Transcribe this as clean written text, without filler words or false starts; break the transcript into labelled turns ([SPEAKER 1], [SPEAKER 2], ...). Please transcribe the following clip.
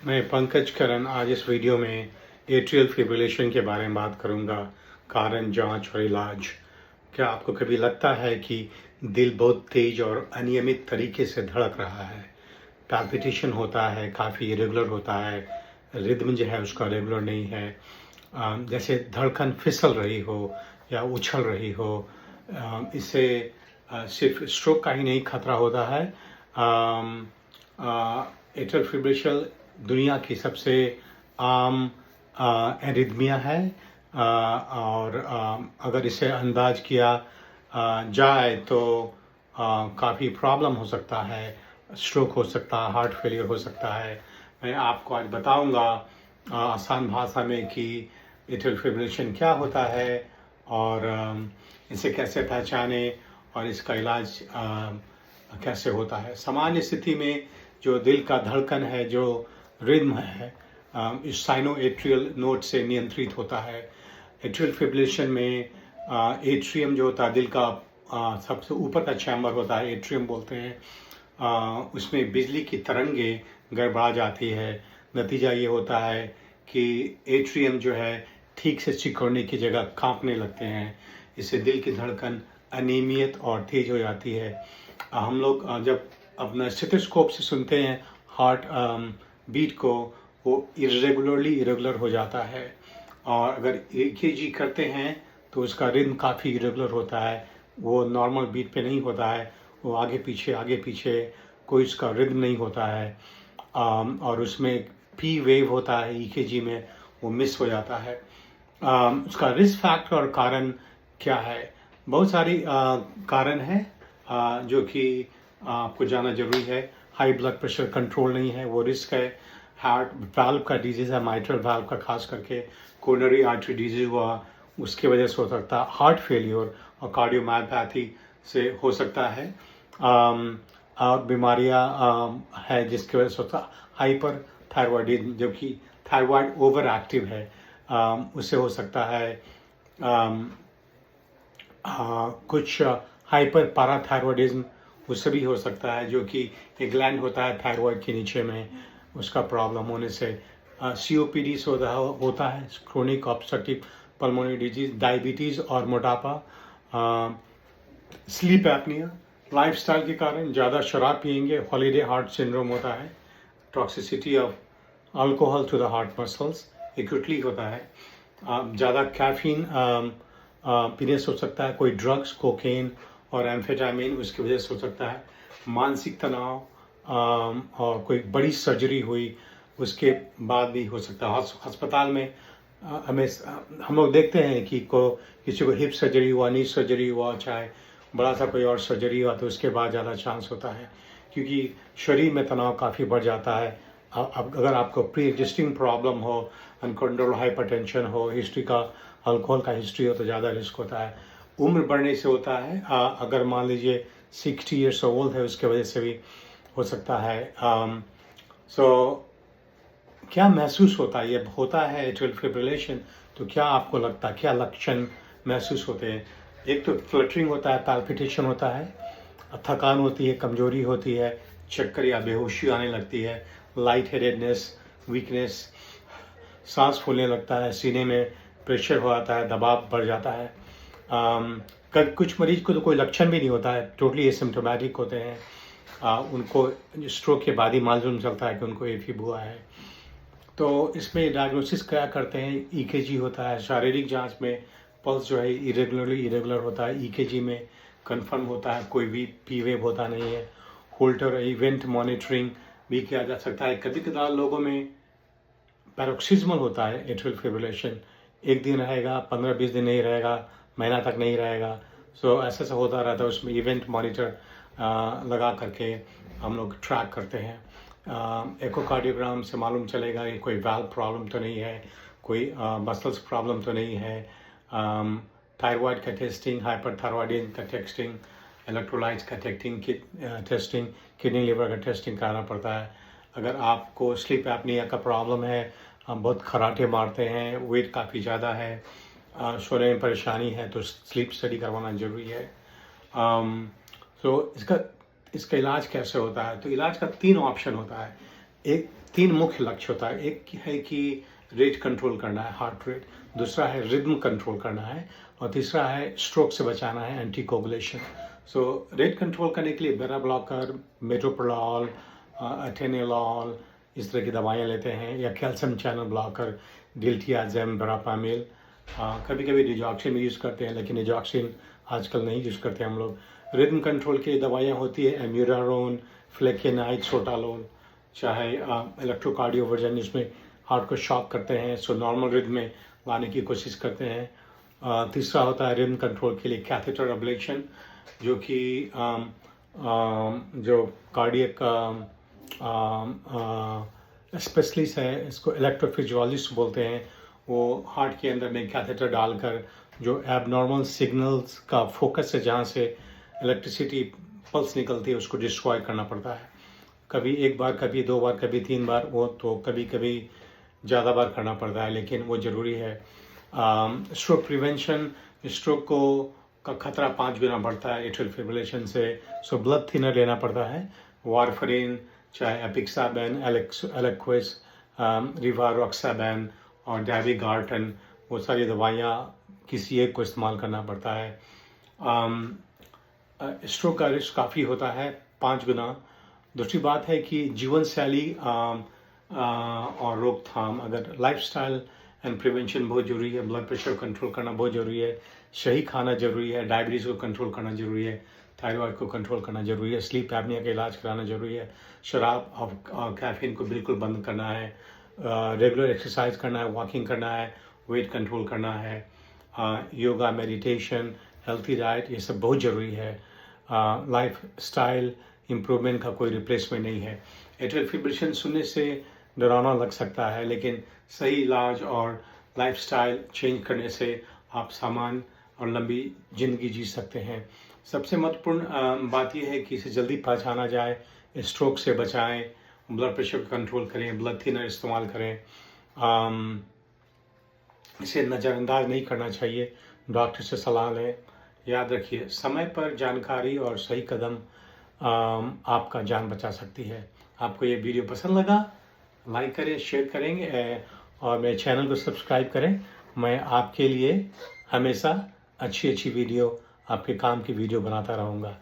[SPEAKER 1] मैं पंकज करण आज इस वीडियो में एट्रियल फिब्रिलेशन के बारे में बात करूंगा। कारण, जांच और इलाज। क्या आपको कभी लगता है कि दिल बहुत तेज और अनियमित तरीके से धड़क रहा है? पैल्पिटेशन होता है, काफ़ी इरेगुलर होता है, रिदम जो है उसका रेगुलर नहीं है, जैसे धड़कन फिसल रही हो या उछल रही हो। इससे सिर्फ स्ट्रोक का ही नहीं खतरा होता है। एट्रियल फिब्रिलेशन दुनिया की सबसे आम एरिथमिया है, और अगर इसे अंदाज किया जाए तो काफ़ी प्रॉब्लम हो सकता है। स्ट्रोक हो सकता है, हार्ट फेलियर हो सकता है। मैं आपको आज बताऊंगा आसान भाषा में कि एट्रियल फिब्रिलेशन क्या होता है और इसे कैसे पहचाने और इसका इलाज कैसे होता है। सामान्य स्थिति में जो दिल का धड़कन है, जो रिद्म है, इस साइनो एट्रियल नोड से नियंत्रित होता है। एट्रियल फिब्रिलेशन में एट्रियम जो होता है, दिल का सबसे ऊपर का चैम्बर होता है, एट्रियम बोलते हैं, उसमें बिजली की तरंगे गड़बड़ा जाती है। नतीजा ये होता है कि एट्रियम जो है ठीक से सिकुड़ने की जगह कांपने लगते हैं। इससे दिल की धड़कन अनियमित और तेज हो जाती है। हम लोग जब अपना स्टेथोस्कोप से सुनते हैं हार्ट बीट को, वो इरेगुलर हो जाता है। और अगर EKG करते हैं तो उसका रिदम काफ़ी इरेगुलर होता है, वो नॉर्मल बीट पे नहीं होता है, वो आगे पीछे कोई उसका रिदम नहीं होता है। और उसमें P वेव होता है EKG में, वो मिस हो जाता है। उसका रिस्क फैक्टर और कारण क्या है? बहुत सारी कारण हैं जो कि आपको जानना जरूरी है। हाई ब्लड प्रेशर कंट्रोल नहीं है, वो रिस्क है। हार्ट वाल्व का डिजीज है, माइट्रल वाल्व का, खास करके कोरोनरी आर्टरी डिजीज हुआ, उसकी वजह से हो सकता है। हार्ट फेलियर और कार्डियोमायोपैथी से हो सकता है। और बीमारियां है जिसकी वजह से होता है हाइपर थायरॉयडिज्म, जो कि थायरॉयड ओवर एक्टिव है, उससे हो सकता है। कुछ हाइपर पैराथायरॉयडिज्म, उससे भी हो सकता है, जो कि एक ग्लैंड होता है थायरॉयड के नीचे में, उसका प्रॉब्लम होने से। COPD से होता है, chronic obstructive pulmonary disease, diabetes और मोटापा, स्लीप एपनिया, लाइफस्टाइल के कारण ज़्यादा शराब पिएंगे, हॉलीडे हार्ट सिंड्रोम होता है, toxicity of alcohol to the heart muscles actually होता है, ज़्यादा कैफीन पीने से हो सकता है, कोई ड्रग्स, कोकेन और एम्फेटामिन, उसकी वजह से हो सकता है। मानसिक तनाव और कोई बड़ी सर्जरी हुई उसके बाद भी हो सकता है। अस्पताल में हमें हम लोग देखते हैं कि किसी को हिप सर्जरी हुआ, नी सर्जरी हुआ, चाहे बड़ा सा कोई और सर्जरी हुआ, तो उसके बाद ज़्यादा चांस होता है, क्योंकि शरीर में तनाव काफ़ी बढ़ जाता है। अगर आपको प्री एग्जिस्टिंग प्रॉब्लम हो, अनकंट्रोल हाइपरटेंशन हो, हिस्ट्री का अल्कोहल का हिस्ट्री हो, तो ज़्यादा रिस्क होता है। उम्र बढ़ने से होता है, अगर मान लीजिए 60 ईयर्स ओल्ड है, उसके वजह से भी हो सकता है। क्या महसूस होता है? ये होता है एट्रियल फिब्रिलेशन, तो क्या आपको लगता है, क्या लक्षण महसूस होते हैं? एक तो फ्लटरिंग होता है, पैल्पिटेशन होता है, थकान होती है, कमजोरी होती है, चक्कर या बेहोशी आने लगती है, लाइट हेडेडनेस, वीकनेस, सांस फूलने लगता है, सीने में प्रेशर हो जाता है, दबाव बढ़ जाता है। कुछ मरीज को तो कोई लक्षण भी नहीं होता है, टोटली एसिम्प्टोमेटिक होते हैं। उनको स्ट्रोक के बाद ही मालूम चलता है कि उनको एफib हुआ है। तो इसमें डायग्नोसिस क्या करते हैं? EKG होता है। शारीरिक जांच में पल्स जो है इरेगुलर होता है, EKG में कंफर्म होता है, कोई भी P वेव होता नहीं है। होल्टर इवेंट मॉनिटरिंग भी किया जा सकता है। कभी कदार लोगों में पैरोक्सिस्मल होता है एट्रियल फिब्रिलेशन, एक दिन रहेगा, 15-20 दिन नहीं रहेगा, महीना तक नहीं रहेगा। सो ऐसा होता रहता है। उसमें इवेंट मॉनिटर लगा करके हम लोग ट्रैक करते हैं। एकोकार्डियोग्राम से मालूम चलेगा कि कोई वाल्व प्रॉब्लम तो नहीं है, कोई मसल्स प्रॉब्लम तो नहीं है। थायराइड का टेस्टिंग, हाइपरथायरॉयडिज्म का टेस्टिंग, इलेक्ट्रोलाइट्स का टेस्टिंग, किडनी लिवर का टेस्टिंग कराना पड़ता है। अगर आपको स्लीप एपनिया का प्रॉब्लम है, बहुत खराटे मारते हैं, वेट काफ़ी ज़्यादा है, सोने में परेशानी है, तो स्लीप स्टडी करवाना ज़रूरी है। तो इसका इलाज कैसे होता है? तो इलाज का 3 ऑप्शन होता है। एक 3 मुख्य लक्ष्य होता है। एक है कि रेट कंट्रोल करना है, हार्ट रेट, दूसरा है रिदम कंट्रोल करना है, और तीसरा है स्ट्रोक से बचाना है, एंटीकोगुलेशन। सो रेट कंट्रोल करने के लिए बेटा ब्लॉकर, मेटोप्रोलॉल, अटेनिलॉल, इस तरह की दवाइयाँ लेते हैं, या कैल्शियम चैनल ब्लॉकर, डिल्टियाजेम, वेरापामिल, कभी कभी डिजॉक्सिन भी यूज़ करते हैं, लेकिन डिजॉक्सिन आजकल नहीं यूज़ करते हम लोग। रिदम कंट्रोल की दवाइयाँ होती है एम्यूरारोन, फ्लेकेनाइड, सोटालोन, चाहे इलेक्ट्रोकार्डियोवर्जन, इसमें हार्ट को शॉक करते हैं, सो नॉर्मल रिदम में लाने की कोशिश करते हैं। तीसरा होता है रिदम कंट्रोल के लिए कैथेटर अब्लेशन, जो कि जो कार्डियक स्पेशलिस्ट है, इसको इलेक्ट्रोफिजियोलॉजिस्ट बोलते हैं, वो हार्ट के अंदर में कैथेटर डालकर जो एबनॉर्मल सिग्नल्स का फोकस है, जहाँ से इलेक्ट्रिसिटी पल्स निकलती है, उसको डिस्ट्रॉय करना पड़ता है। कभी 1 बार, कभी 2 बार, कभी 3 बार, वो तो कभी कभी ज़्यादा बार करना पड़ता है, लेकिन वो ज़रूरी है। स्ट्रोक प्रिवेंशन, स्ट्रोक को का खतरा 5 गुना बढ़ता है एट्रियल फिब्रिलेशन से, सो ब्लड थिनर लेना पड़ता है, वारफरीन, चाहे एपिक्साबेन, एलेक्विस, रिवारोक्साबेन और डैविगार्टन, वो सारी दवाइयाँ किसी एक को इस्तेमाल करना पड़ता है। स्ट्रोक का रिस्क काफ़ी होता है, 5 गुना। दूसरी बात है कि जीवन शैली और रोकथाम, अगर लाइफस्टाइल एंड प्रिवेंशन बहुत ज़रूरी है, ब्लड प्रेशर कंट्रोल करना बहुत ज़रूरी है, सही खाना ज़रूरी है, डायबिटीज़ को कंट्रोल करना ज़रूरी है, थायराइड को कंट्रोल करना ज़रूरी है, स्लीप एपनिया का इलाज कराना ज़रूरी है, शराब और कैफीन को बिल्कुल बंद करना है, रेगुलर एक्सरसाइज करना है, वॉकिंग करना है, वेट कंट्रोल करना है, योगा, मेडिटेशन, हेल्थी डाइट, ये सब बहुत ज़रूरी है। लाइफ स्टाइल इम्प्रूवमेंट का कोई रिप्लेसमेंट नहीं है। एट्रियल फिब्रिलेशन सुनने से डरावना लग सकता है, लेकिन सही इलाज और लाइफस्टाइल चेंज करने से आप सामान्य और लंबी ज़िंदगी जी सकते हैं। सबसे महत्वपूर्ण बात यह है कि इसे जल्दी पहचाना जाए, स्ट्रोक से बचाएं, ब्लड प्रेशर को कंट्रोल करें, ब्लड थिनर इस्तेमाल करें, इसे नज़रअंदाज नहीं करना चाहिए, डॉक्टर से सलाह लें। याद रखिए, समय पर जानकारी और सही कदम आपका जान बचा सकती है। आपको ये वीडियो पसंद लगा, लाइक करें, शेयर करेंगे, और मेरे चैनल को सब्सक्राइब करें। मैं आपके लिए हमेशा अच्छी वीडियो, आपके काम की वीडियो बनाता रहूँगा।